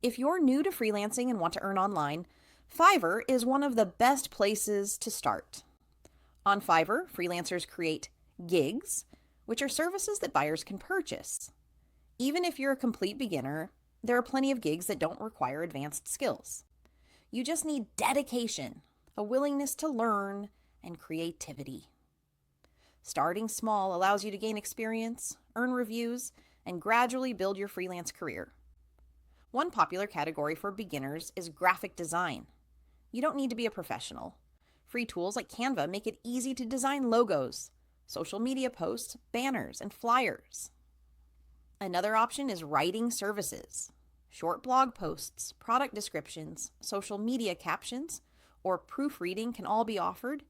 If you're new to freelancing and want to earn online, Fiverr is one of the best places to start. On Fiverr, freelancers create gigs, which are services that buyers can purchase. Even if you're a complete beginner, there are plenty of gigs that don't require advanced skills. You just need dedication, a willingness to learn, and creativity. Starting small allows you to gain experience, earn reviews, and gradually build your freelance career. One popular category for beginners is graphic design. You don't need to be a professional. Free tools like Canva make it easy to design logos, social media posts, banners, and flyers. Another option is writing services. Short blog posts, product descriptions, social media captions, or proofreading can all be offered,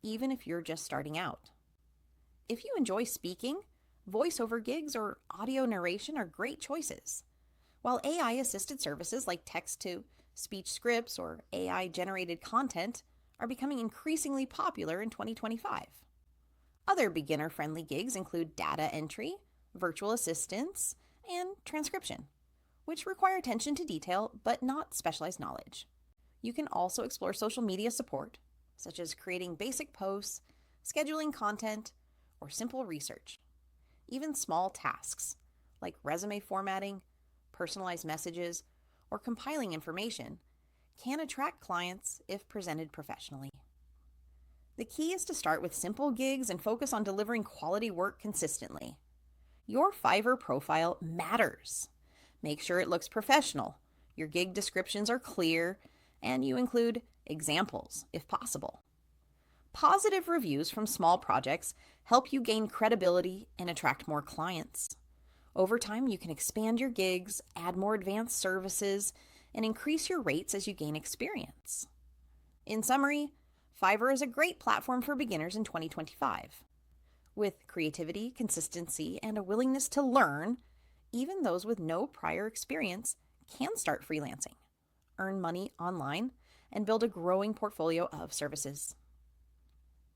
even if you're just starting out. If you enjoy speaking, voiceover gigs or audio narration are great choices. While AI-assisted services like text-to-speech scripts or AI-generated content are becoming increasingly popular in 2025. Other beginner-friendly gigs include data entry, virtual assistants, and transcription, which require attention to detail but not specialized knowledge. You can also explore social media support, such as creating basic posts, scheduling content, or simple research. Even small tasks, like resume formatting, personalized messages, or compiling information, can attract clients if presented professionally. The key is to start with simple gigs and focus on delivering quality work consistently. Your Fiverr profile matters. Make sure it looks professional, your gig descriptions are clear, and you include examples if possible. Positive reviews from small projects help you gain credibility and attract more clients. Over time, you can expand your gigs, add more advanced services, and increase your rates as you gain experience. In summary, Fiverr is a great platform for beginners in 2025. With creativity, consistency, and a willingness to learn, even those with no prior experience can start freelancing, earn money online, and build a growing portfolio of services.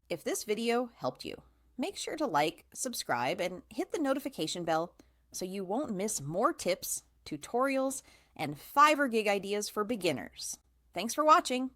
If this video helped you, make sure to like, subscribe, and hit the notification bell so you won't miss more tips, tutorials, and Fiverr gig ideas for beginners. Thanks for watching.